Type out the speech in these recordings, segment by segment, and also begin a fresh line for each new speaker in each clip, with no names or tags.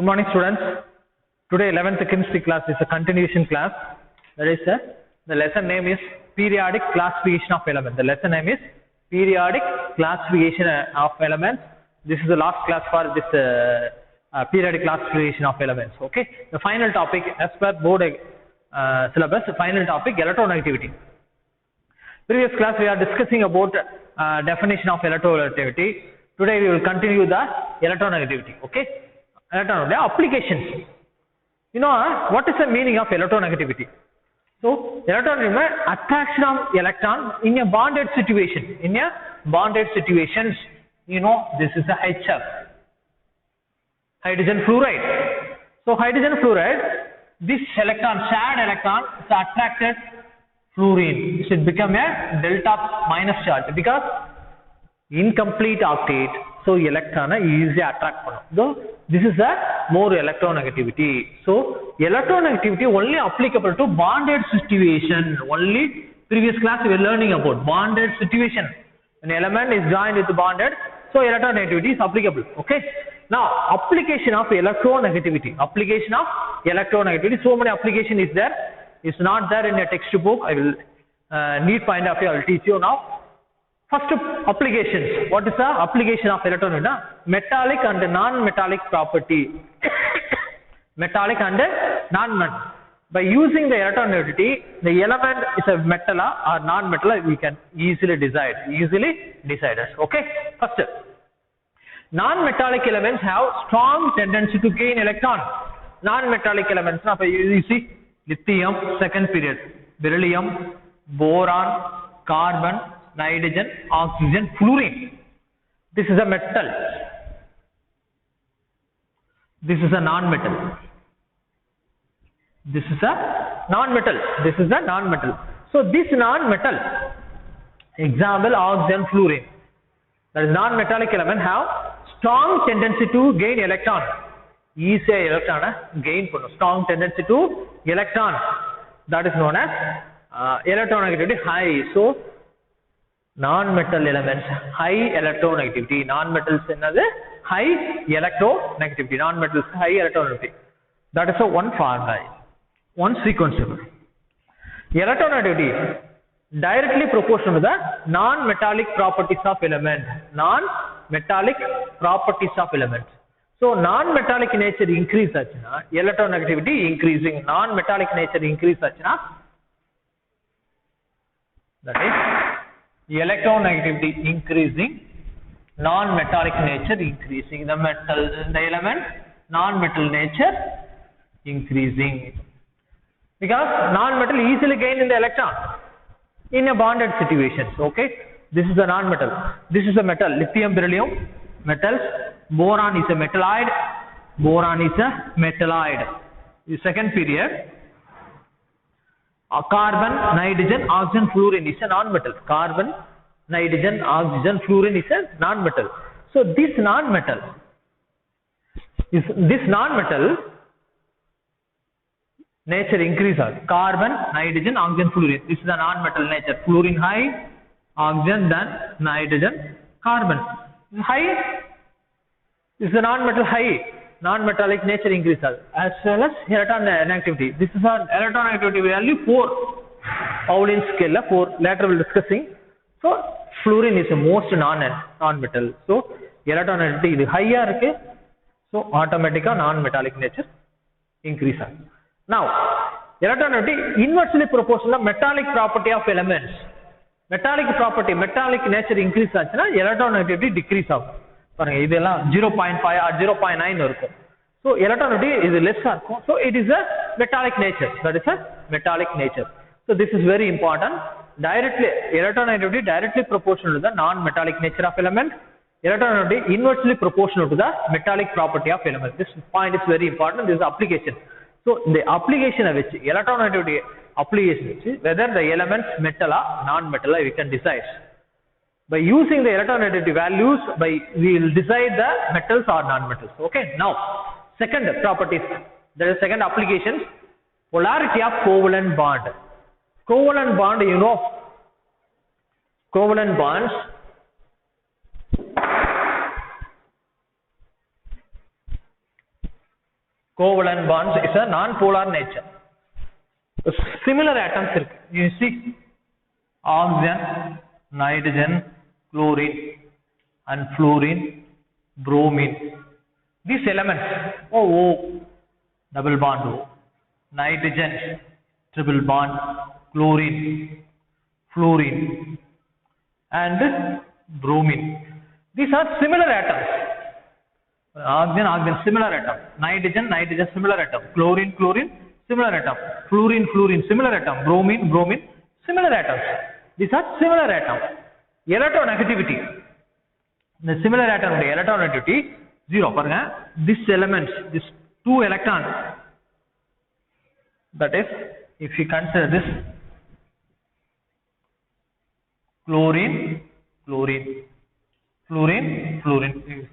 Good morning, students. Today 11th chemistry class is a continuation class. That is the lesson name is periodic classification of elements. The lesson name is periodic classification of elements. This is the last class for this periodic classification of elements. Okay. The final topic as per board syllabus. The final topic electronegativity. Previous class we are discussing about definition of electronegativity. Today we will continue the electronegativity. Okay. Applications. You know what is the meaning of electronegativity? So electronegativity attraction of electron in a bonded situation. In a bonded situations, you know this is a HF, hydrogen fluoride. So hydrogen fluoride, this electron, shared electron is attracted fluorine. It should become a delta minus charge because incomplete octet. So electron easily attract panum. So this is a more electronegativity. So electronegativity only applicable to bonded situation. Only previous class we were learning about bonded situation. An element is joined with bonded, so electronegativity is applicable. Okay. Now application of electronegativity. Application of electronegativity. So many application is there. It's not there in a textbook. I will need point of view. I will teach you now. First applications. What is the application of electronegativity? Metallic and non-metallic property. Metallic and non-metallic. By using the electronegativity, the element is a metal or non-metal, we can easily decide. Okay. First, non-metallic elements have strong tendency to gain electron. Non-metallic elements, you see lithium, second period, beryllium, boron, carbon, nitrogen, oxygen, fluorine. This is a metal. This is a non-metal. This is a non-metal. This is a non-metal. So this non-metal, example oxygen, fluorine. That is non-metallic element have strong tendency to gain electron. Easy electron gain strong tendency to electron. That is known as electronegativity high. So non-metal elements high electronegativity. Non-metals another high electronegativity. Non-metals high electronegativity. That is a one formula, one sequence. Electronegativity directly proportional to the non-metallic properties of element. Non-metallic properties of element. So non-metallic nature increase achina, electronegativity increasing. Non-metallic nature increase achina, that is electronegativity increasing, non-metallic nature increasing. The element non-metal nature increasing because non-metal easily gain in the electron in a bonded situations. Okay, this is a non-metal. This is a metal. Lithium, beryllium, metals. Boron is a metalloid. Boron is a metalloid. The second period. Carbon, nitrogen, oxygen, fluorine is a non-metal. Carbon, nitrogen, oxygen, fluorine is a non-metal. So this non-metal nature increases. Carbon, nitrogen, oxygen, fluorine. This is a non-metal nature. Fluorine high, oxygen, then nitrogen, carbon. High is a non-metal high. Non-metallic nature increases as well as electronegativity. This is an electronegativity value 4. Pauling scale 4. Later we will discussing. So fluorine is the most non-metal. So electronegativity is higher. So automatically non-metallic nature increases. Now electronegativity inversely proportional to metallic property of elements. Metallic nature increases. Electronegativity decreases. 0.5 or 0.9. So electronegativity is less. So it is a metallic nature. That is a metallic nature. So this is very important. Electronegativity directly proportional to the non-metallic nature of element. Electronegativity inversely proportional to the metallic property of element. This point is very important. This is application. So the application of which electronegativity application, whether the elements metal or non-metal, we can decide. By using the electronegativity values, we will decide the metals or non-metals. Okay. Now, second properties. There is second applications. Polarity of covalent bond. Covalent bond, you know. Covalent bonds. Covalent bonds is a non-polar nature. Similar atoms இருக்கு. You see, oxygen, nitrogen, chlorine, and fluorine, bromine. These elements, OO, double bond O, nitrogen, triple bond, chlorine, fluorine, and bromine. These are similar atoms. Oxygen, oxygen, similar atom. Nitrogen, nitrogen, similar atom. Chlorine, chlorine, similar atom. Fluorine, fluorine, similar atom. Bromine, bromine, similar atoms. These are similar atoms. Electronegativity. The similar atom electronegativity 0. This elements, this 2 electrons. That is, if you consider this chlorine, chlorine, fluorine, fluorine,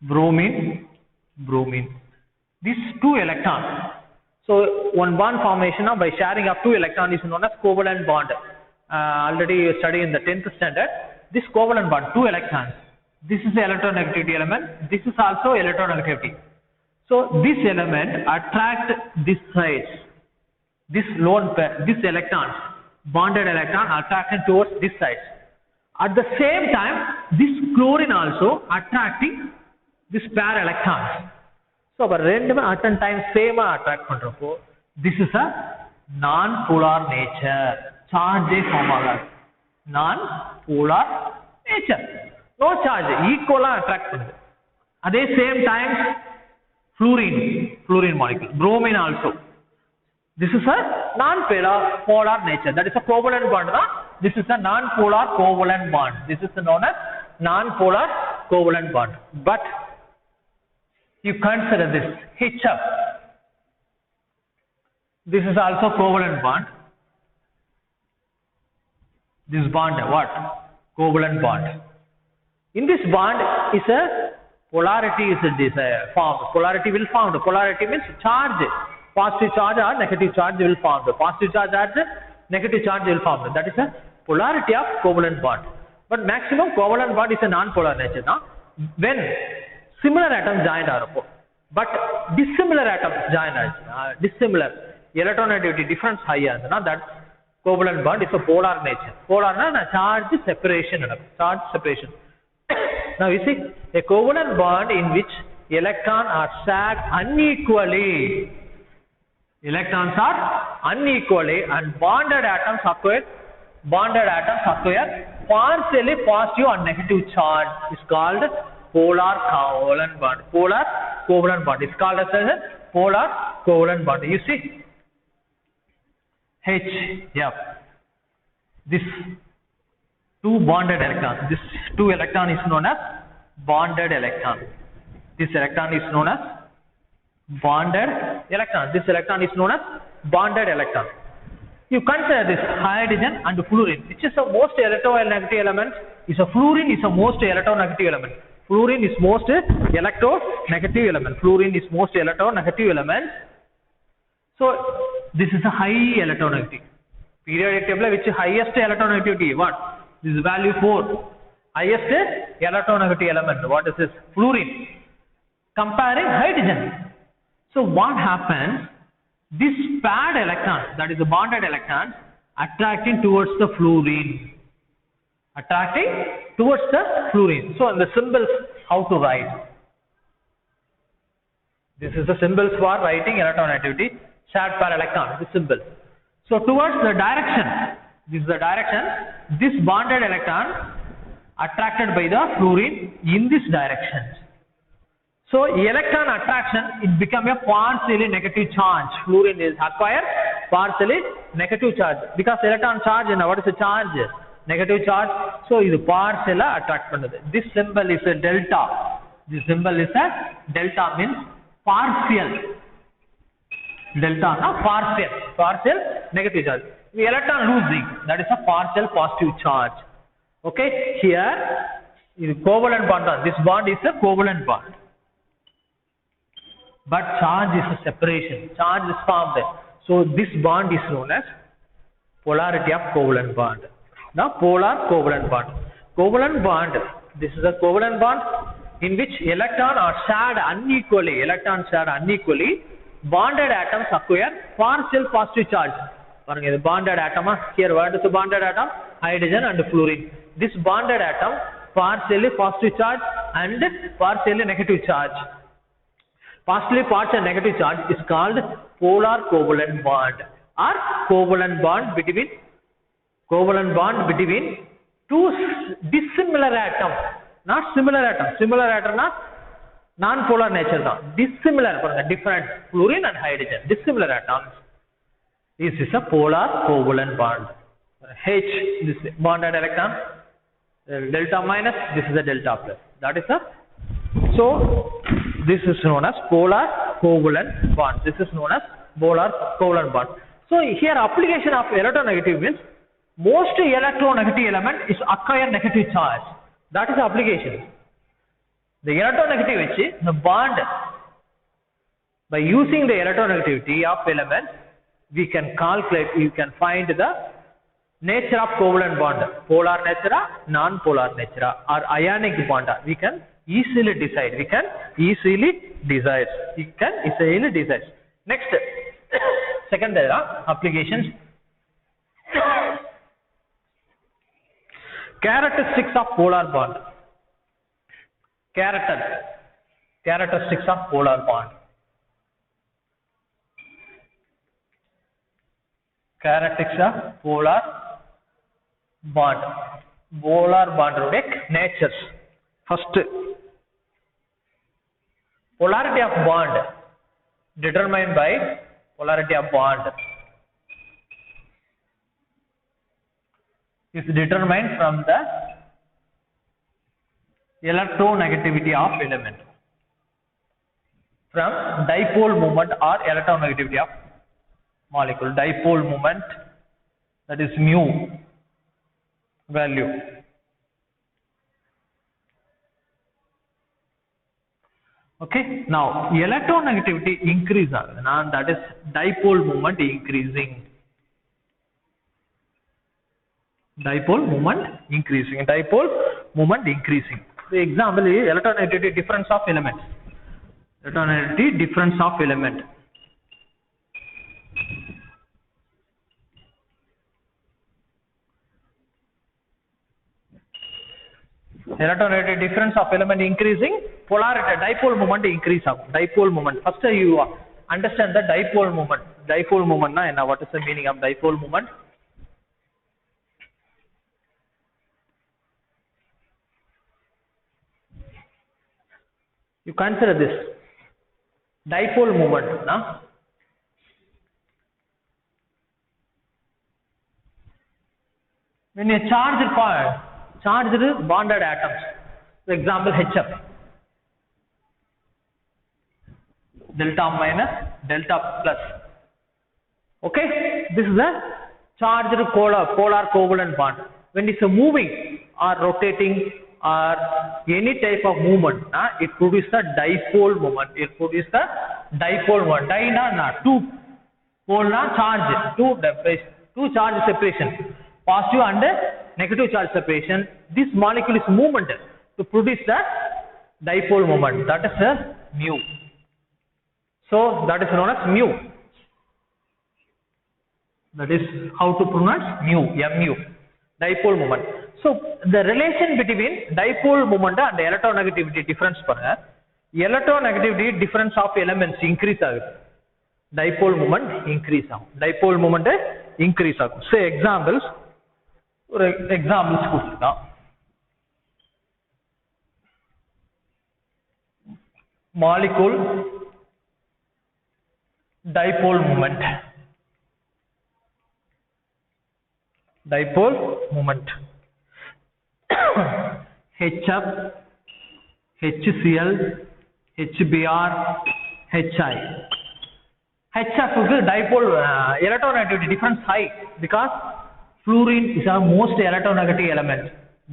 bromine, bromine. These 2 electrons. So one bond formation by sharing of 2 electrons is known as covalent bond. Already you studied in the 10th standard. This covalent bond, 2 electrons. This is the electronegativity element. This is also electronegativity. So this element attract this sides. This lone pair, this electrons, bonded electron attracted towards this side. At the same time, this chlorine also attracting this pair electrons. So at a time same attract பண்றப்போ this is a non-polar nature. Charge form ஆகாது. Non-polar nature. No charge. Equal attract பண்ணுது. At the same time, fluorine molecule. Bromine also. This is a non-polar nature. That is a covalent bond. This is a non-polar covalent bond. This is known as non-polar covalent bond. But you consider this HF. This is also covalent bond. This bond, what? Covalent bond. In this bond is a polarity is formed. Polarity will form. Polarity means charge. Positive charge or negative charge will form. The positive charge or negative charge will form. That is a polarity of covalent bond. But maximum covalent bond is a non-polar nature. When similar atoms join arappo, but dissimilar atoms join dissimilar electronegativity difference higher. That covalent bond is a polar nature. Polar na charge separation. Charge separation. Now you see a covalent bond in which electrons are stacked unequally. Electrons are unequally and bonded atoms acquire partially positive or negative charge is called polar covalent bond. Polar covalent bond is called as a polar covalent bond. You see HF. This 2 bonded electrons. This 2 electron is known as bonded electron. This electron is known as bonded electron. This electron is known as bonded electron. You consider this hydrogen and fluorine. Which is the most electronegative element? Fluorine is the most electronegative element. Fluorine is most electronegative element. Fluorine is most electronegative element. So this is a high electronegativity. Periodic table which is highest electronegativity. What? This is value 4. Highest electronegativity element. What is this? Fluorine. Comparing hydrogen. So what happens? This paired electron, that is the bonded electron, attracting towards the fluorine. Attracting towards the fluorine. So in the symbols, how to write? This is the symbols for writing electronegativity. Shared pair electron, this symbol. So towards the direction, this is the direction, this bonded electron attracted by the fluorine in this direction. So electron attraction, it become a partially negative charge. Fluorine is acquired partially negative charge because electron charge and what is the charge? Negative charge. So இது partial attract பண்ணுது. This symbol is a delta. This symbol is a delta means partial. Delta na partial negative charge. The electron losing, that is a partial positive charge. Okay, here is covalent bond. This bond is a covalent bond. But charge is a separation. Charge is formed. So this bond is known as polarity of covalent bond. Now polar covalent bond. Covalent bond. This is a covalent bond. in which electron are shared unequally, bonded atoms acquire partial positive charge. பாருங்க இது bonded atom. Here what is the bonded atom? Hydrogen and fluorine. This bonded atom partially positive charge and partially negative charge. Partially partial negative charge is called polar covalent bond or covalent bond between two dissimilar atoms, not similar atom. Similar atom na non-polar nature da. Dissimilar, different fluorine and hydrogen, dissimilar atoms. This is a polar covalent bond. H, this bonded electron, delta minus, this is a delta plus. That is a, so this is known as polar covalent bond. This is known as polar covalent bond. So here application of electronegative means most electronegative element is acquire negative charge. That is the application. The electronegative which the bond, by using the electronegativity of element, we can calculate, you can find the nature of covalent bond, polar nature, non-polar nature, or ionic bond. We can easily decide. Next, second applications. Characteristics of polar bond. Characteristics of polar bond. Characteristics of polar bond. Polar bond natures. First, polarity of bond determined by polarity of bond is determined from the electronegativity of element, from dipole moment or electronegativity of molecule. Dipole moment, that is mu value. Okay, now electronegativity increase, and that is dipole moment increasing. Dipole moment increasing. The example is electronegativity difference of elements. Electronegativity difference of element. Electronegativity difference of element increasing, polarity dipole moment increase agum. Dipole moment, first you understand the dipole moment. Dipole moment na enna, what is the meaning of dipole moment? You consider this dipole moment na, when a charged bonded atoms, for example HF, delta minus, delta plus. Okay, this is a charged polar covalent bond. When it's moving or rotating or any type of movement, it produces the dipole moment. Di na two pole na charge, two charge separation, positive and negative charge separation. This molecule is movement to produce the dipole moment. That is mu. So that is known as mu. That is how to pronounce mu. Mu. Dipole moment. So the relation between dipole moment and electronegativity difference, electronegativity difference of elements increase agum. Dipole moment increase agum. Say examples. ஒரு examples கொடுத்துருக்கான். Molecule dipole moment. HF, HCl, HBr, HI. HF is dipole electronegativity difference high because fluorine is our most electronegative element,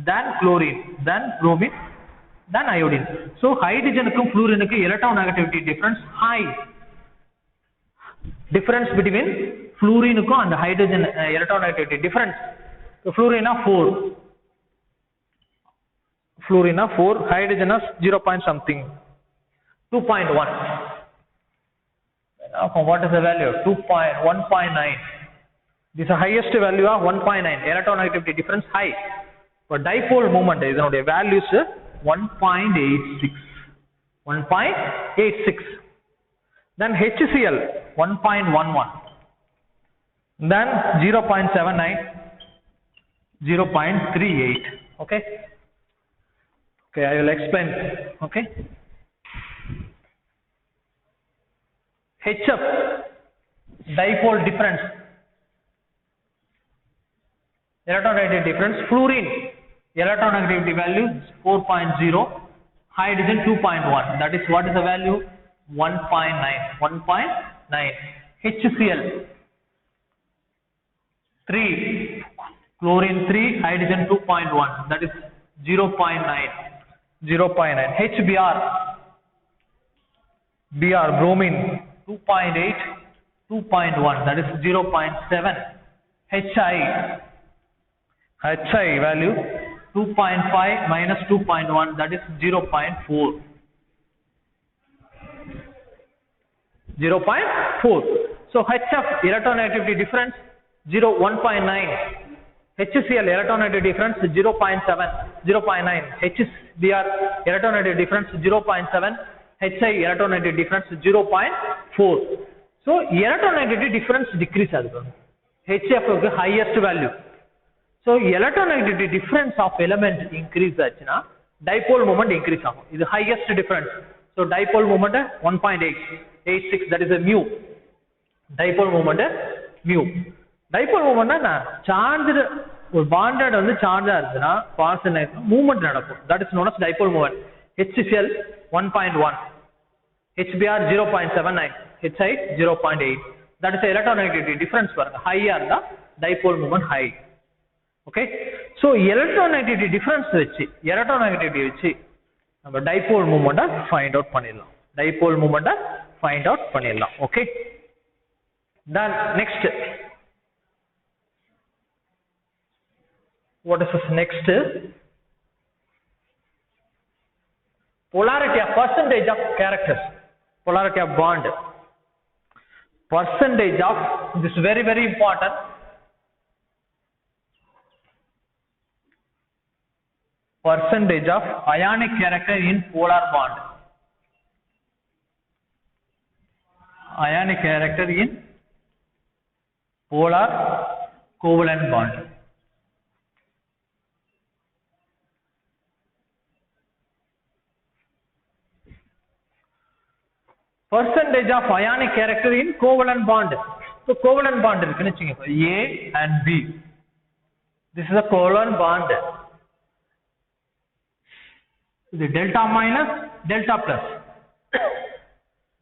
then chlorine, then bromine, then iodine. So hydrogen and fluorine electronegativity difference high. Difference between fluorine and hydrogen electronegativity difference. So fluorine 4. fluorine 4, hydrogen 0 point something, 2.1. What is the value? 1.9. This is the highest value of 1.9. Electronegativity difference high. For dipole moment, the value is 1.86. 1.86. Then HCl 1.11. Then 0.79, 0.38. Okay. Okay, I will explain. Okay. HF, dipole difference, electronegativity difference, fluorine, electronegativity value 4.0, hydrogen 2.1, that is what is the value? 1.9, 1.9. HCl 3, chlorine 3, hydrogen 2.1, that is 0.9, 0.9. HBr, bromine 2.8, 2.1, that is 0.7. HI value 2.5 minus 2.1, that is 0.4. 0.4. So HF electronegativity difference 1.9. HCl electronegativity difference 0.7, 0.9. HBr electronegativity difference 0.7. Hi electronegativity difference 0.4. So electronegativity difference decrease agudum. HF highest value. So electronegativity difference of element increase achina, dipole moment increase agum. This is highest difference. So dipole moment 1.86, that is a mu. Dipole moment mu. Dipole moment na charged or bonded on the charge movement that is known as dipole moment. HCl 1.1, HBr 0.79, Hi 0.8. That is the electronegativity difference for higher the dipole moment high. Okay. So electronegativity difference vechi, electronegativity vechi, நம்ம dipole moment find out பண்ணிடலாம். Dipole moment find out பண்ணிடலாம். Okay. Then next, what is this next? Polarity of percentage of characters, polarity of bond, percentage of, this is very very important, percentage of ionic character in polar bond, ionic character in polar covalent bond. Percentage of ionic character in covalent bond. So covalent bond is A and B. This is a covalent bond. The delta minus, delta plus.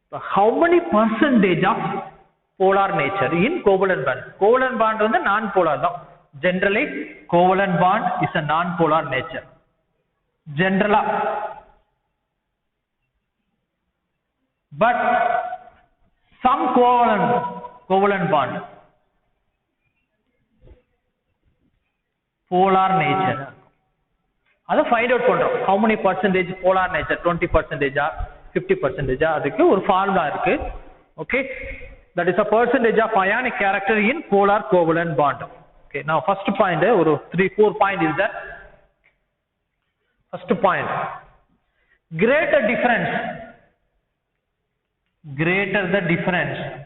So how many percentage of polar nature in covalent bond? Covalent bond is non-polar. Generally, covalent bond is a non-polar nature. Generally. But some covalent bond, polar nature. That's find out how many percentage polar nature, 20%, 50%. That's a formula. Okay, that is a percentage of ionic character in polar covalent bond. Okay, now first point, 3-4 point is that. First point, greater difference. Greater the difference.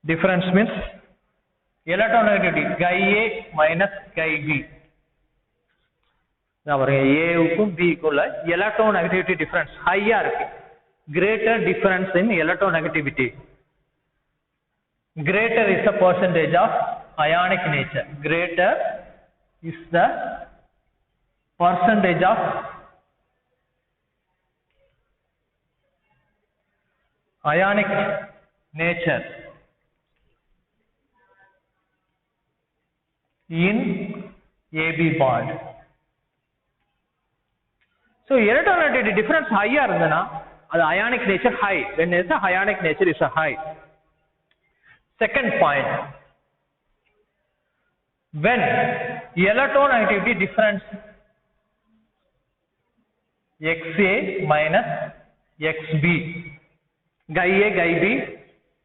Difference means electronegativity chi A minus chi B. Now A and B equal electronegativity difference higher. Greater difference in electronegativity. Greater is the percentage of ionic nature. Greater is the percentage of ionic nature in AB bond. So electronegativity difference higher than the ionic nature high. When there is a ionic nature is a high. Second point, when electronegativity difference Xa minus Xb, guy A, guy B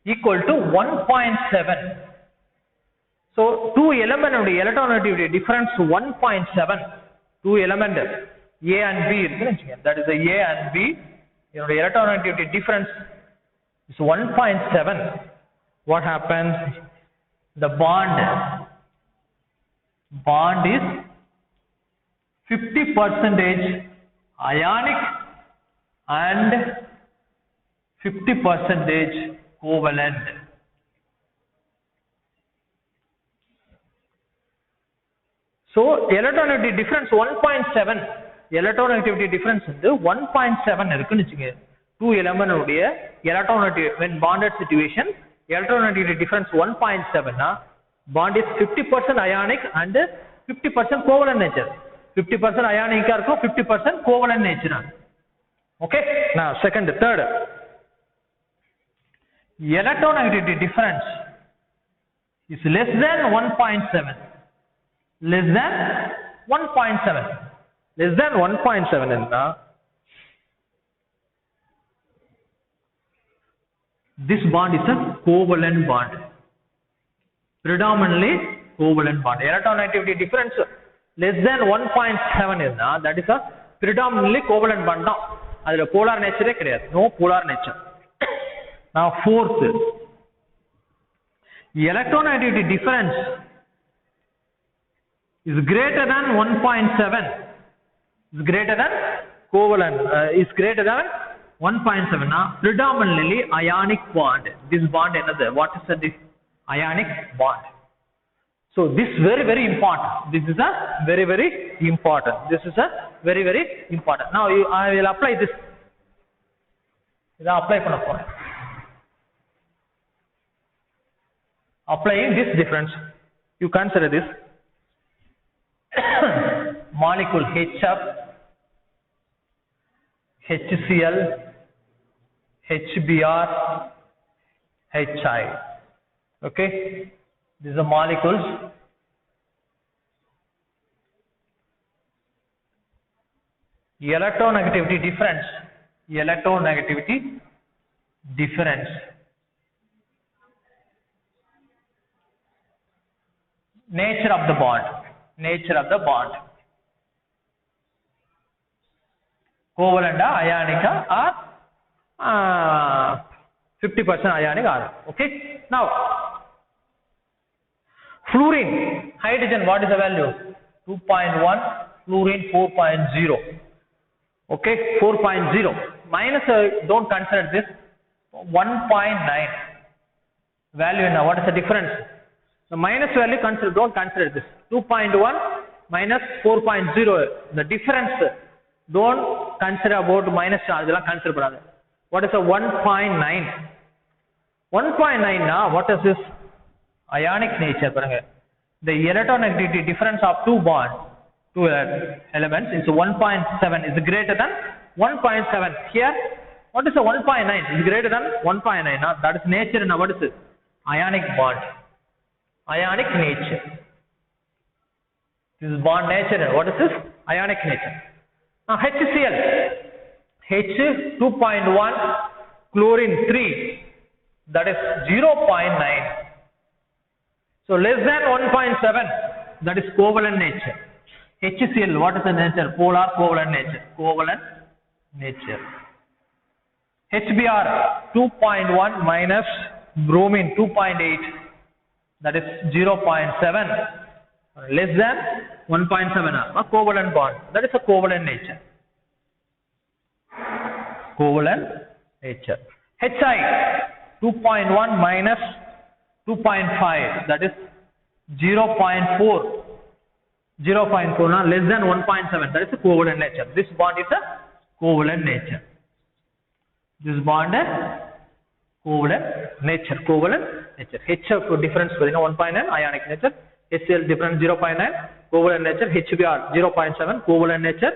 equal to 1.7. So, two element of the electronegativity difference 1.7. Two element A and B, that is the A and B, the electronegativity difference is 1.7. What happens? The bond is 50% ionic and 50% covalent. So electronegativity difference 1.7. Electronegativity difference is 1.7. Two element electronegativity when bonded situation, electronegativity difference 1.7. Bond is 50% ionic and 50% covalent nature. 50% ionic or 50% covalent nature. Okay. Now second, third. Electronegativity difference is less than 1.7. Less than 1.7. Less than 1.7 is this bond is a covalent bond. Predominantly covalent bond. Electronegativity difference less than 1.7 is that is a predominantly covalent bond. Now, that is polar nature. No polar nature. Now fourth, electronegativity difference is greater than 1.7. Is greater than covalent. Is greater than 1.7. Now predominantly ionic bond. This bond another. What is the ionic bond? So this very very important. This is a very very important. This is a very very important. Now I will apply this. Apply பண்ண போறேன். Applying this difference, you consider this molecule HF, HCl, HBr, HI. Okay, these are molecules. Electronegativity difference. Electronegativity difference. Nature of the bond. Nature of the bond. Covalent, ionic, or 50% ionic. Okay. Now, fluorine, hydrogen, what is the value? 2.1, fluorine 4.0. Okay, 4.0. Minus, don't consider this. 1.9. Value now, what is the difference? The minus value, don't consider this. 2.1 minus 4.0. The difference, don't consider about minus charge. Consider. What is a 1.9? 1.9 now, what is this? Ionic nature. The electronegativity difference of two elements is 1.7 is greater than 1.7. Here, what is a 1.9? Is greater than 1.9. Now, that is nature. Now, what is this? Ionic bond. Ionic nature. This is bond nature. What is this? Ionic nature. Now, HCl. H 2.1, chlorine 3. That is 0.9. So, less than 1.7. That is covalent nature. HCl, what is the nature? Polar covalent nature. Covalent nature. HBr 2.1 minus bromine 2.8. That is 0.7. Less than 1.7. A covalent bond. That is a covalent nature. Covalent nature. Hi 2.1 minus 2.5. That is 0.4. 0.4 now less than 1.7. That is a covalent nature. This bond is a covalent nature. This bond is covalent nature. Covalent nature. HF difference 1.9 ionic nature. HCl difference 0.9 covalent nature. HBr 0.7 covalent nature.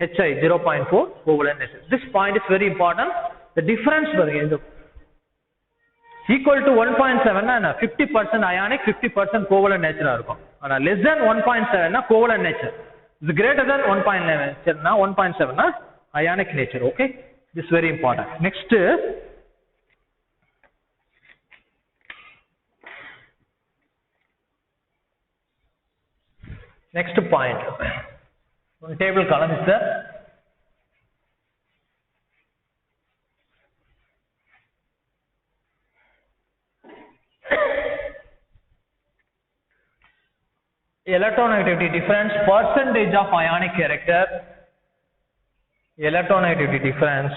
HI 0.4 covalent nature. This point is very important. The difference is equal to 1.7 and 50% ionic, 50% covalent nature. less than 1.7 na covalent nature. Is greater than 1.7 na 1.7 na ionic nature. Okay, this is very important. Next, point. One table column is there. Electronegativity difference, percentage of ionic character, electronegativity difference,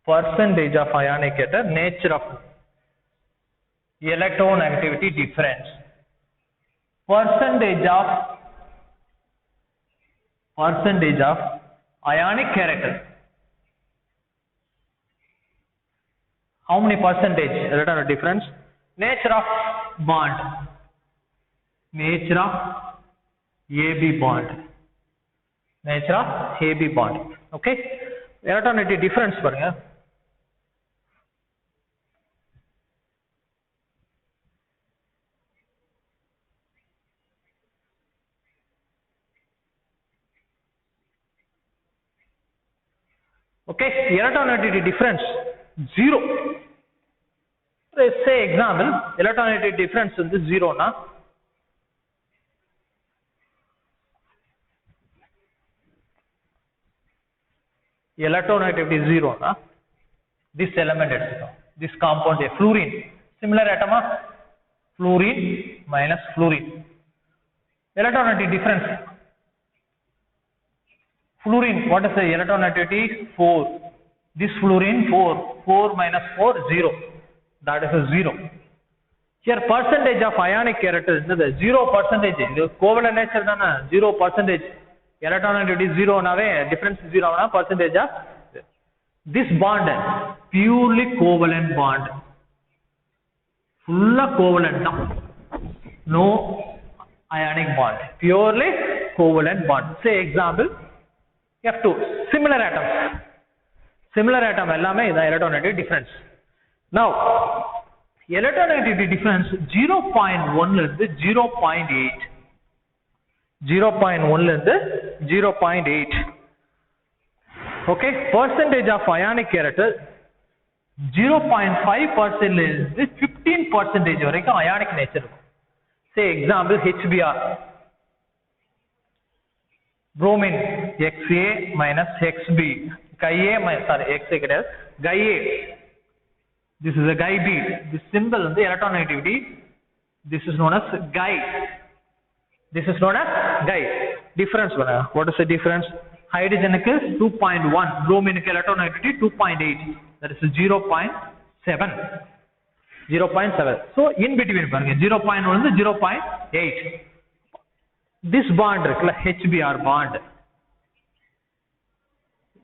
percentage of ionic character, nature of electronegativity difference, percentage of ionic character. How many percentage electronegativity difference? Nature of bond, nature of AB bond, nature of AB bond. Okay, electronegativity difference பாருங்க. Okay, electronegativity difference 0. Let's say example, electronegativity difference is 0 na, electronegativity 0 na, this element this compound a fluorine, similar atom of fluorine minus fluorine, electronegativity difference, fluorine, what is the electronegativity? 4, this fluorine 4 minus 4 0, that is a 0. Here percentage of ionic character is 0%. This covalent nature dana 0%. Electronegativity 0 nave difference 0 na percentage of this bond purely covalent bond, full covalent, no ionic bond, purely covalent bond. Say example F2, similar atom ellame idha electronegativity difference. Now electronegativity difference 0.1 la irundhu 0.8, 0.1 la irundhu 0.8. Okay, percentage of ionic character 0.5% la irundhu 15% varaikkum ionic nature. Say example HBr, bromine Xa minus Xb, Xa minus Xa kedai Ga. This is a Ga B. This symbol in the electronegativity, this is known as Ga. This is known as Ga. Difference, what is the difference? Hydrogen is 2.1, bromine electronegativity 2.8, that is 0.7. 0.7. So in between 0.1 and 0.8. This bond, HBr bond,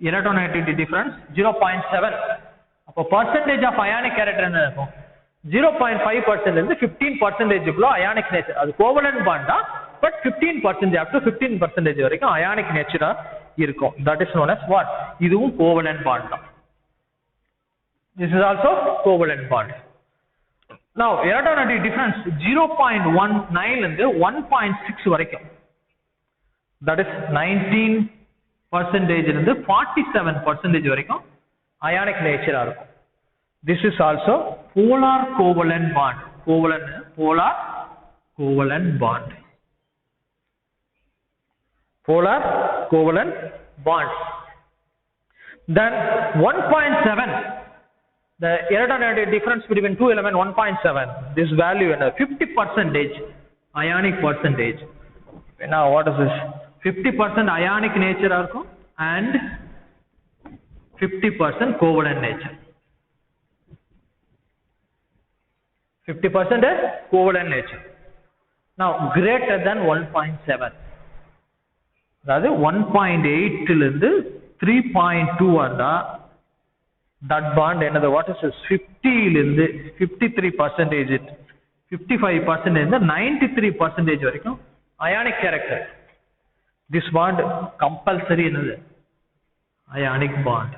electronegativity difference 0.7. Percentage of ionic character 0.5% is 15% ionic nature. That's covalent bond, but 15% up to 15% ionic nature. That is known as what? This is covalent bond. This is also covalent bond. Now electronegativity difference 0.19 and 1.6 that is 19% and 47% ionic nature. This is also polar covalent bond. Polar covalent bond. Polar covalent bond. Then 1.7. The electronegativity difference between two elements 1.7. This value is 50% ionic percentage. Now what is this? 50% ionic nature and 50% covalent nature. 50% covalent nature. Now greater than 1.7. That is 1.8 till 3.2 that bond another what is this 50 53%, 55% in the 93% ionic character. This bond compulsory another ionic bond.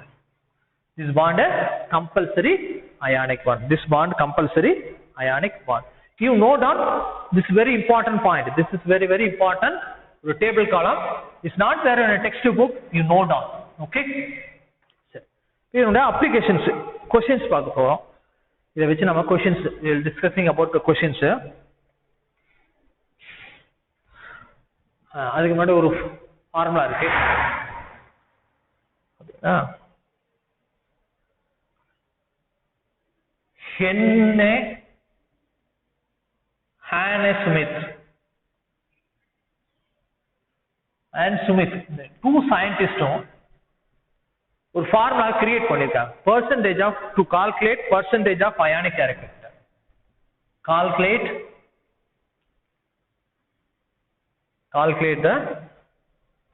This bond compulsory ionic bond. This bond compulsory ionic bond. You note down this very important point. This is very, very important. The table column is not there in a textbook. You note down. Okay. Applications, questions. Questions. We are discussing about the questions. அதுக்கு முன்னாடி ஒரு formula இருக்கு. ஹென்னே Hannah Smith and Smith, two scientists ஒரு formula create பண்ணிருக்காங்க. percentage of to calculate percentage of ionic character. calculate the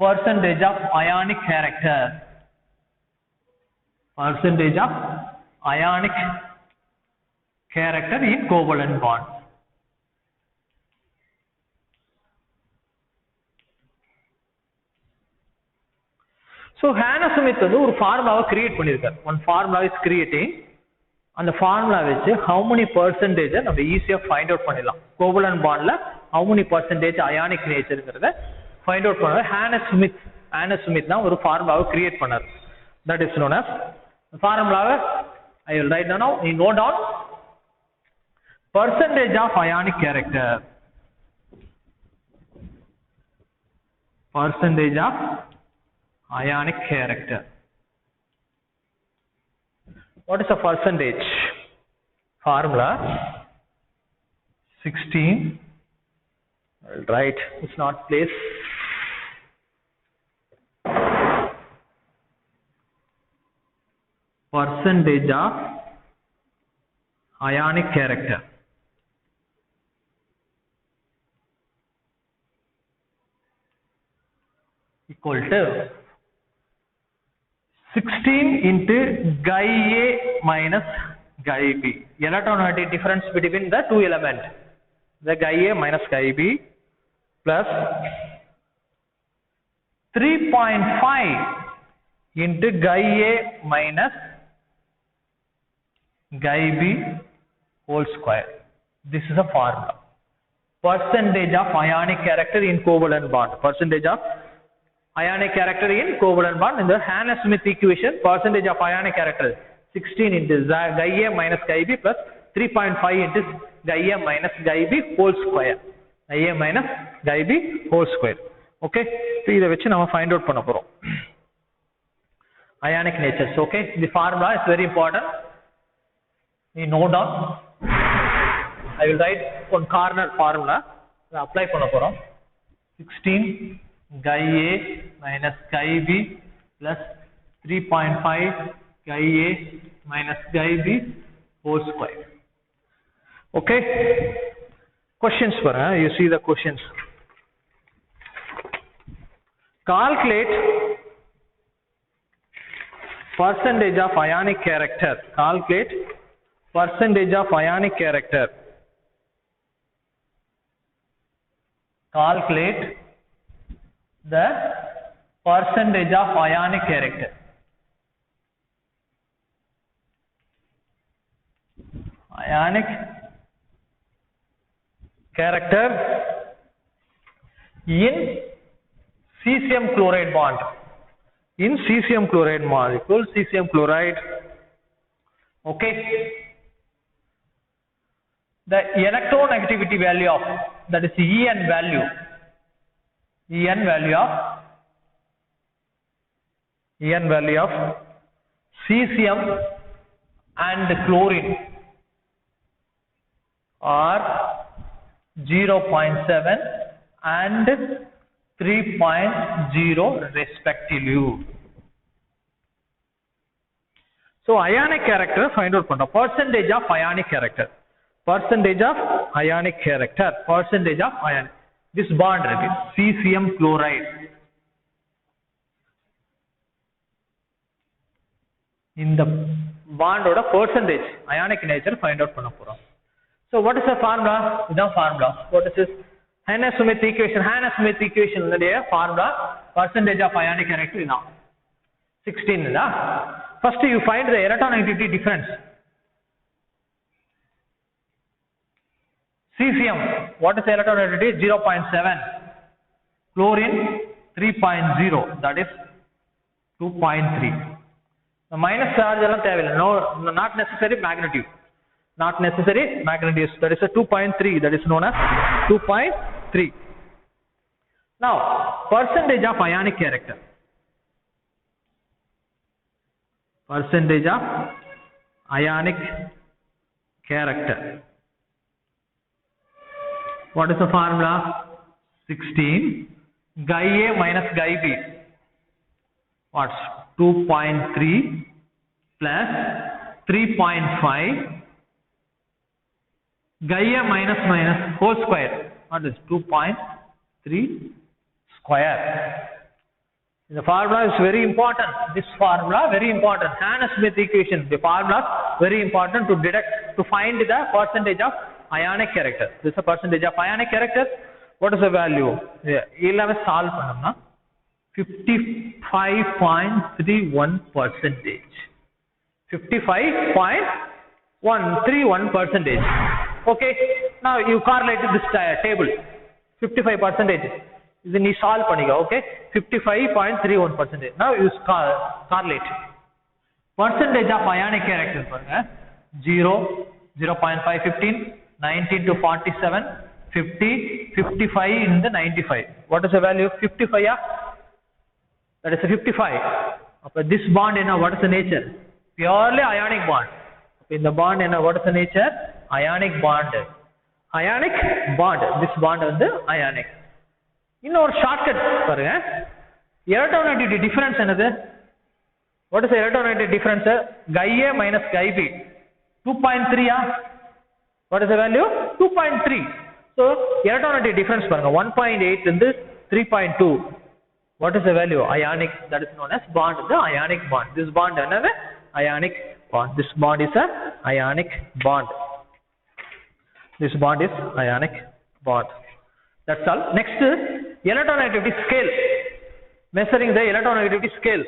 percentage of ionic character. percentage of ionic character in covalent bond. So Hannah Smith வந்து ஒரு ஃபார்முலாவை create பண்ணிருக்காரு. one formula is creating. அந்த formula வச்சு how many percentage நம்ம ஈஸியா find out பண்ணிடலாம். Covalent பாண்ட்ல how many percentage ionic நேச்சர்ங்கறத ஃபைண்ட் அவுட் பண்ணாரு Hannah Smith தான் ஒரு ஃபார்முலாவை கிரியேட் பண்ணாரு. that is known as ஃபார்முலாவை I will write down now. You note down percentage of ionic character. percentage of ionic character. What is the percentage? Formula 16. I'll write. It's not place. Percentage of ionic character equal to 16 into Guy A minus Guy B. Electronegativity difference between the two elements. The Guy A minus Guy B plus 3.5 into Guy A minus Guy B whole square. This is a formula. Percentage of ionic character in covalent bond. Percentage of ionic character in covalent bond. In the Hannah Smith equation, percentage of ionic character 16 into Guy A minus Guy B plus 3.5 into Guy A minus Guy B whole square. Guy A minus Guy B whole square. Okay. So இதை வச்சு நம்ம find out பண்ண போறோம். Ionic natures. Okay. The formula is very important. You note down. I will write one corner formula. Apply பண்ண போறோம். 16 Guy A minus Guy B plus 3.5 Guy A minus Guy B whole square. Okay. Questions for you see the questions. Calculate percentage of ionic character. Calculate percentage of ionic character. Calculate the percentage of ionic character. Ionic character in cesium chloride bond. In cesium chloride molecule, cesium chloride. Okay. The electronegativity value of, that is En value. En value of cesium and chlorine are 0.7 and 3.0 respectively. So ionic character find out பண்ணோம். Percentage of ionic character. Percentage of ionic character. Percentage of ionic. This bond இருக்கு. cesium chloride. இந்த bond ஓட percentage ionic nature find out பண்ண போறோம். So what is the formula? இதான் formula. What is this? Hannah Smith equation. Hannah Smith equation உடைய formula percentage of ionic character இதான். 16 இல்லா? First you find the electronegativity difference. Cesium, what is the electronegativity? 0.7. Chlorine 3.0, that is 2.3. The minus charge no, not necessary magnitude. Not necessary magnitude. That is a 2.3. That is known as 2.3. Now, percentage of ionic character. Percentage of ionic character. What is the formula? 16. Guy A minus guy B. What's 2.3 plus 3.5. Guy A minus minus whole square. What is 2.3 square? The formula is very important. This formula very important. Hannes-Smith equation. The formula very important to deduct, to find the percentage of ionic character. This is a percentage of ionic character. What is the value? Yeah, solve panna 55.31 percentage. 55.131 percentage. Okay. Now you correlate this table. 55 percentage. Then you solve paniga. Okay. 55.31 percentage. Now you correlate. Percentage of ionic character. 0, 0.5, 15, 19 to 47, 50, 55 in the 95. What is the value? 55, yeah? That is a 55. Okay, this bond, what is the nature? Purely ionic bond. In the bond, what is the nature? Ionic bond. Ionic bond. This bond is the ionic. In our shortcut, electronegativity difference another. What is the electronegativity difference? Guy A minus guy B. 2.3, yeah? What is the value? 2.3. So, electronegativity difference 1.8 and 3.2. What is the value? Ionic, that is known as bond, the ionic bond. This bond is another ionic bond. This bond is a ionic bond. This bond is ionic bond. That's all. Next, electronegativity scale. Measuring the electronegativity scale.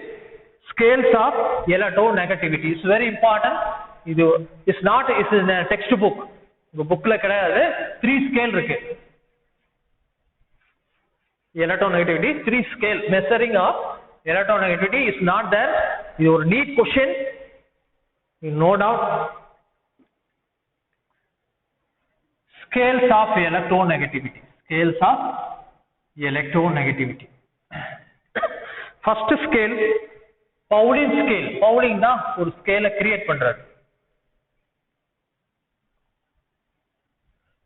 Scales of electronegativity is very important. It's not, it's in a textbook. The book like 3 scale. Electronegativity 3 scale. Measuring of electronegativity is not there. Your neat question, no doubt. Scales of electronegativity. Scales of electronegativity. First scale, Pauling scale. Pauling da ஒரு scale create பண்றாரு.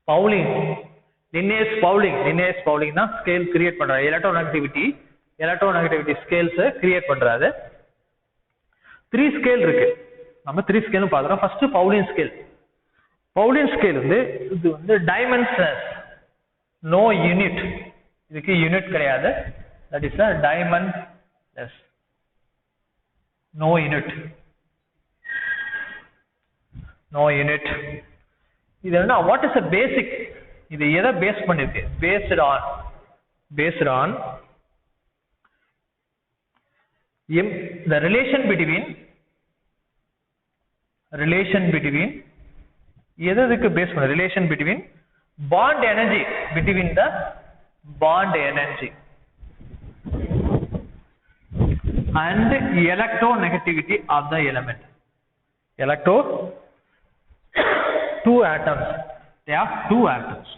Pauling, Linnaeus Pauling da scale create பண்றாரு. electronegativity scales create பண்றாரு. 3 scale இருக்கு. நம்ம 3 scale பாக்குறோம். First Pauling scale. Pauling scale இது dimensions, no unit. இதுக்கு unit கிடையாது. That is a dimensionless. No unit. No unit. இது என்ன? What is the basic? இது எதை பேஸ் பண்ணிருக்கு? Based on the relation between எதுக்கு பேஸ் பண்ண? Relation between bond energy, between the bond energy and electronegativity of the element. Two atoms. They have 2 atoms.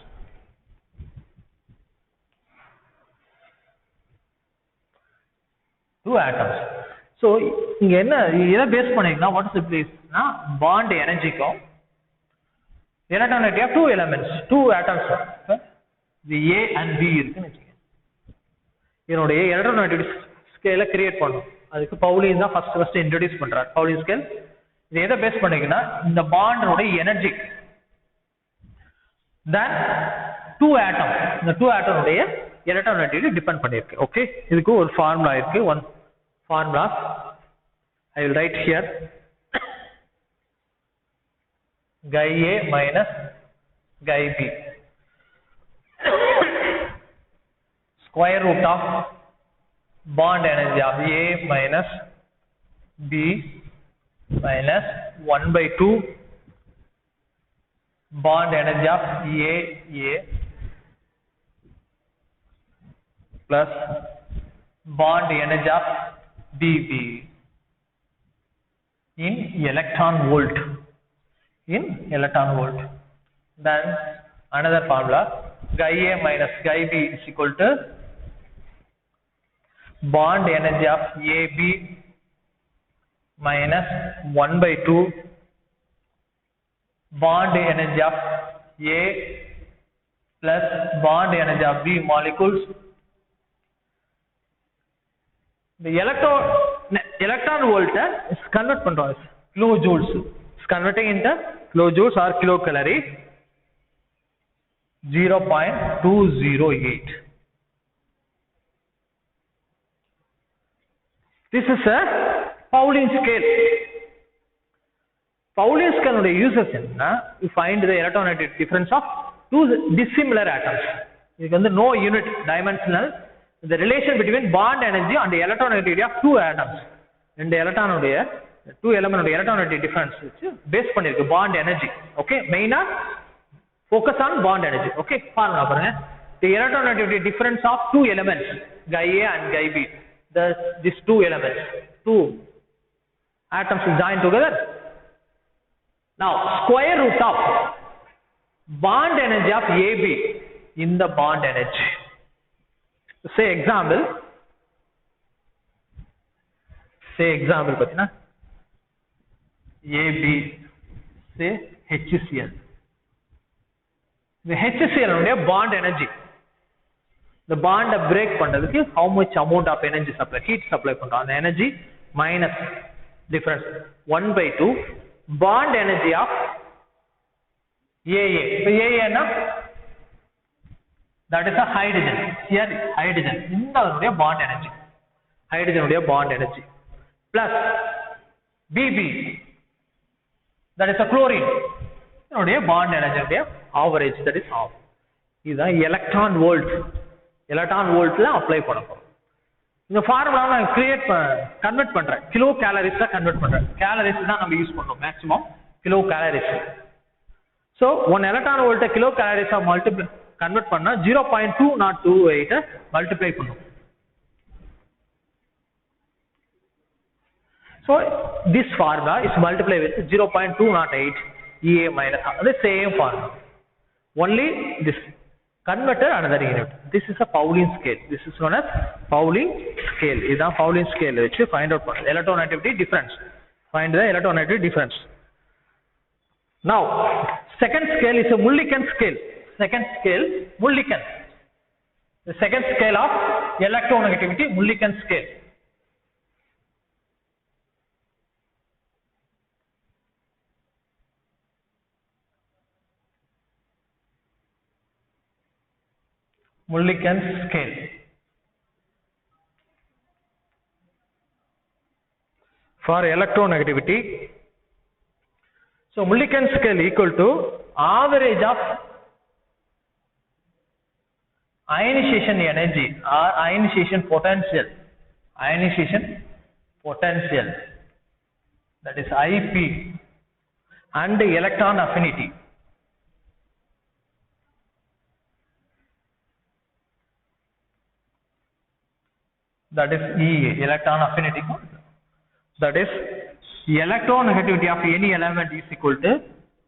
So, இங்க என்ன எதை பேஸ் பண்ணீங்கன்னா, what is the place? Bond energy க்கும் electronegativity of 2 elements, 2 atoms. The A and B இருக்குன்னு வச்சுக்கோங்க. இதனுடைய electronegativity scale create பண்ணும். அதுக்கு பவுலிங் தான் ஃபர்ஸ்ட் இன்ட்ரோடியூஸ் பண்றாரு. பவுலிங் ஸ்கேல் இது எதை பேஸ் பண்ணீங்கன்னா, இந்த பாண்டோட எனர்ஜி then 2 atom, இந்த 2 atom உடைய electronegativity டிபெண்ட் பண்ணிருக்கு. ஓகே, இதுக்கு ஒரு ஃபார்முலா இருக்கு. one formula I will write here. Guy A minus guy B, square root of bond energy of A minus B minus 1/2 bond energy of AA plus bond energy of BB in electron volt. Then another formula, Chi A minus Chi B is equal to bond energy of AB minus 1 by 2 bond energy of A plus bond energy of B molecules. The electron volt is convert பண்றோம் kilojoules, is converting into kilojoules or kilocalorie. 0.208. This is a Pauling scale. Pauling scale உடைய uses என்ன? You find the electronegative difference of two dissimilar atoms. இதுக்கு வந்து no unit dimensional. The relation between bond energy and the electronegativity of two atoms. ரெண்டு electron உடைய two element உடைய electronegative difference வச்சு base பண்ணிருக்கு bond energy. Okay, மெயினா focus on bond energy. Okay, formula பாருங்க. The electronegativity difference of two elements, Chi A and Chi B. These two elements, two atoms will join together. Now, square root of bond energy of AB in the bond energy. Say example pathina AB say HCl. The HCl உடைய bond energy, the bond break பண்றதுக்கு how much amount of energy supply, heat supply பண்றோம், அந்த energy minus difference 1 by 2 bond energy of AA. So AA na that is a hydrogen. Here hydrogen இந்த உடைய bond energy, hydrogen உடைய bond energy plus BB that is a chlorine உடைய bond energy உடைய average, that is half. இதுதான் electron volt ல apply பண்ண போறோம். இந்த ஃபார்முலா நான் கன்வெர்ட் பண்றேன், கிலோ கேலரிஸ் கன்வெர்ட் பண்றேன். கேலரிஸ் தான் நம்ம யூஸ் பண்றோம் maximum, kilo calories. So 1 electron volt kilo calories multiply convert பண்ணா 0.2028 மல்டிப்ளை பண்ணும். So this formula is multiplied with 0.208 EA minus the same formula. Only this converted another unit. This is a Pauling scale. This is known as Pauling scale. This is Pauling scale which you find out electronegativity difference. Find the electronegativity difference. Now, second scale is a Mulliken scale. Second scale, Mulliken. The second scale of electronegativity, Mulliken scale. Mulliken scale. For electronegativity, so Mulliken scale equal to average of ionization energy or ionization potential, that is IP, and electron affinity. That is EA, electron affinity. That is electronegativity of any element is equal to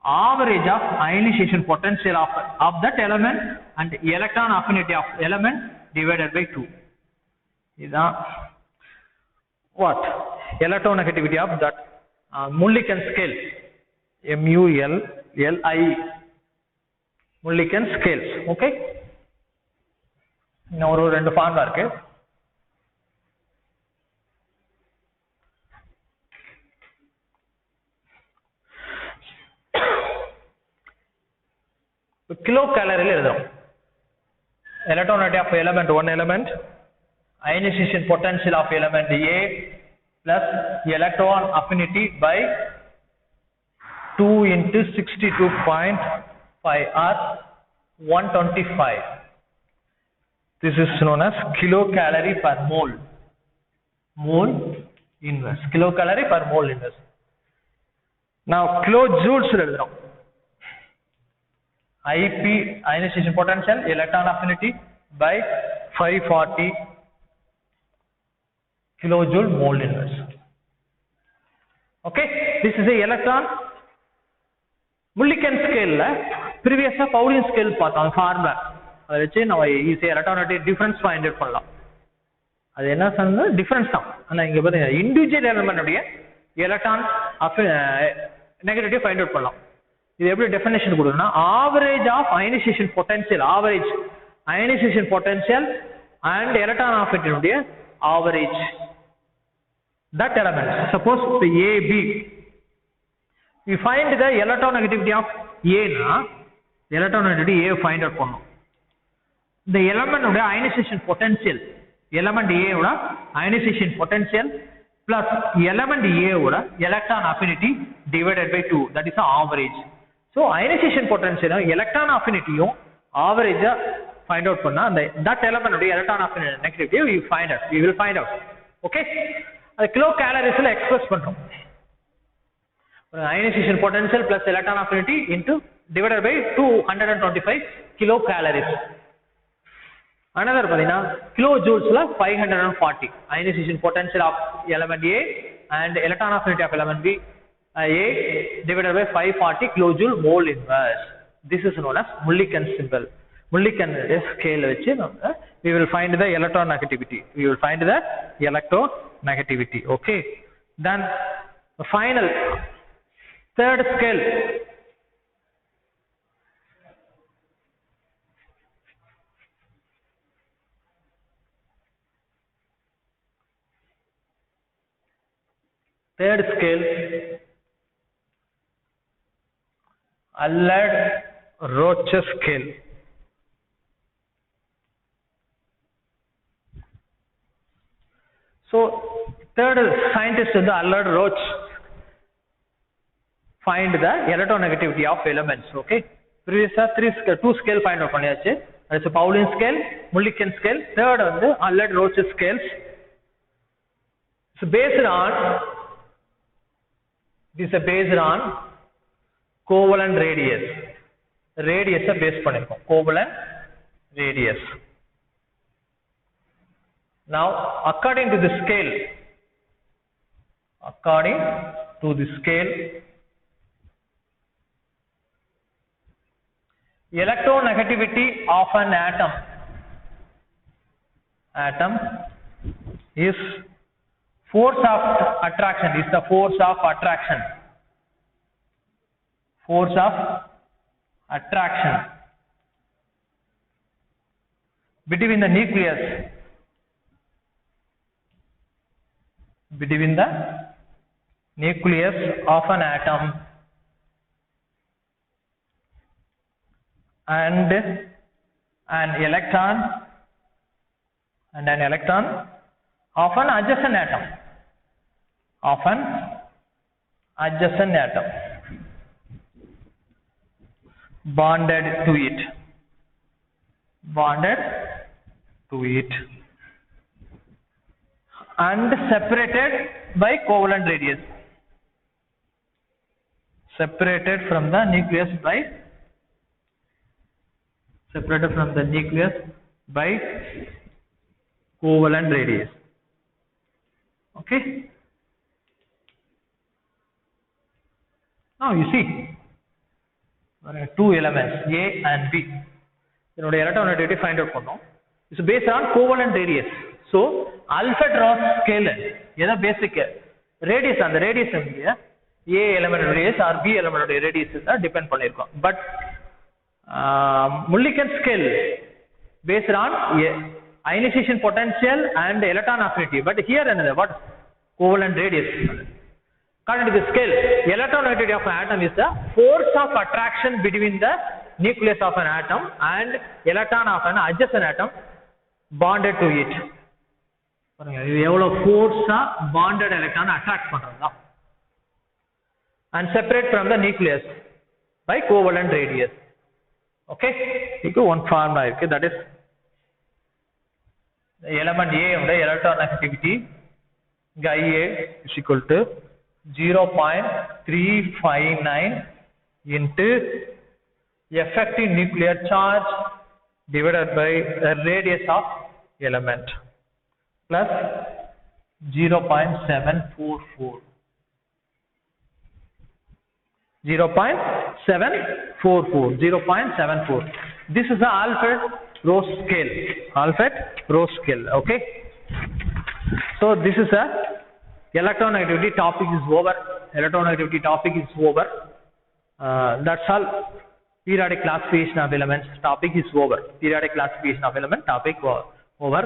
average of ionization potential of that element and electron affinity of element divided by 2. Is what? Electronegativity of that Mulliken scale. MULLI. Mulliken scales. Okay. Now ஒரு ரெண்டு formula இருக்கு. Kilocalorie எழுதுறோம். Electronegativity of element, one element, ionization potential of element A plus electron affinity by 2 into 62.5 or 125. This is known as kilocalorie per mole. Mole inverse. Kilocalorie per mole inverse. Now kilojoules எழுதுறோம். IP ionization potential electron affinity by 540 kilojoule mole inverse. Okay, this is a electron Mulliken scale la previous Pauling scale பார்த்தோம் formula அதை வச்சு நம்ம ஈஸியா எலக்ட்ரானிட்டி difference find out பண்ணலாம். அது என்ன சொன்னா டிஃபரன்ஸ் தான். ஆனா இங்க பாருங்க இண்டிவிஜுவல் எலிமெண்ட் உடைய எலக்ட்ரான் நெகட்டிவ் ஃபைண்ட் அவுட் பண்ணலாம். இது எப்படி டெஃபினிஷன் கொடுக்கணும்னா average of ionisation potential average ionisation potential and electron affinity உடைய average that element. Suppose the AB we find the electronegativity of A na electronegativity A find out பண்ணனும். The element உடைய ionization potential element A உட ionization potential plus element A உட electron affinity divided by 2, that is the average. So ionization potential electron affinity யும் average find out பண்ணா அந்த that element உடைய electron affinity negativity we will find out. Okay, அது kilo கேலரிஸ்ல express பண்றோம். Ionization potential plus electron affinity into divided by 225 kilocalories. Another padina kilojoules la 540 ionization potential of element A and electron affinity of element B A divided by 540 kilojoule mole inverse. This is known as Mulliken symbol. Mulliken scale vechi we will find the electronegativity. We will find the electronegativity. Okay, then the final third scale. Third scale, Allard-Roche scale. So third scientist is the Allard-Roche find the electronegativity of elements. Okay, previous two scale find out பண்ணியாச்சு. That's a Pauling scale, Mulliken scale. Third on the Allard-Roche scales. So based on this is based on covalent radius. Radius based பண்ணிருக்கோம் covalent radius. Now according to the scale, electronegativity of an atom is force of attraction, is the force of attraction between the nucleus of an atom and an electron of an adjacent atom bonded to it and separated by covalent radius, separated from the nucleus by covalent radius. Okay, now you see two elements A and B. இதனுடைய electronegativity find out பண்ணோம். It's based on covalent radius. So Allard-Roche scale எத பேசிக் radius, அந்த radius A element radius or B element radius தான் depend பண்ணிருக்கோம். But Mulliken scale based on ionization potential and electron affinity. But here another what covalent radius. According to the scale, electronegativity of an atom is the force of attraction between the nucleus of an atom and electron of an adjacent atom bonded to it. இது எவ்வளவு ஃபோர்ஸா bonded electron attract பண்றதா and separate from the nucleus by covalent radius. Okay, இதுக்கு one formula இருக்கு, that is the element A உடைய electronegativity இங்க IA is equal to 0.359 into effective nuclear charge divided by the radius of element plus 0.744. 0.744. This is the Alfred-Rose scale. Alfred-Rose scale. Okay. So this is a electronegativity topic is over. Electronegativity topic is over. That's all. Periodic classification of elements topic is over. Periodic classification of element topic over.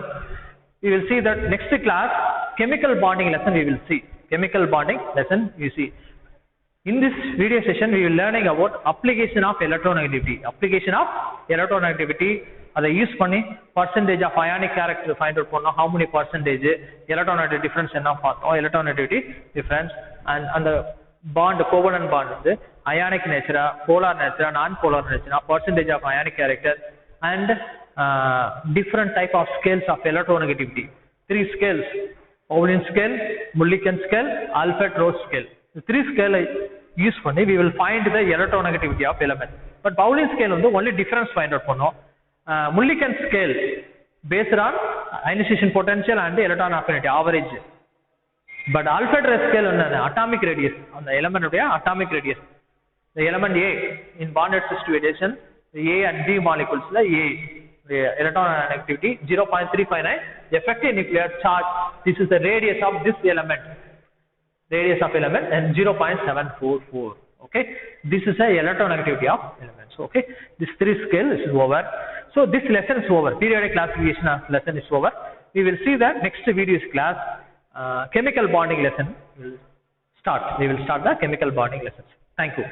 We will see that next class chemical bonding lesson we will see. Chemical bonding lesson you see. In this video session we will learning about application of electronegativity. Application of electronegativity. அதை use பண்ணி percentage of ionic character find out பண்ணோம். How many percentage electronegativity difference என்ன பார்த்தோம். Electronegativity difference and அந்த bond covalent bond வந்து ionic nature, polar nature, non-polar nature, percentage of ionic character and different type of scales of electronegativity. 3 scales: Pauling scale, Mulliken scale, Alfred-Rose scale. The 3 scale use பண்ணி we will find the electronegativity of element. But Pauling scale வந்து only difference find out பண்ணோம். Mulliken scale based on ionization potential and electron affinity average. But Alfred-Rose scale on the atomic radius on the element of atomic radius. The element A in bonded situation, the A and B molecules, the electron activity 0.359, effective nuclear charge. This is the radius of this element. Radius of element and 0.744. Okay, this is the electronegativity of elements. Okay, this 3 scale is over. So this lesson is over. Periodic classification of lesson is over. We will see that next video's class. Chemical bonding lesson will start. We will start the chemical bonding lessons. Thank you.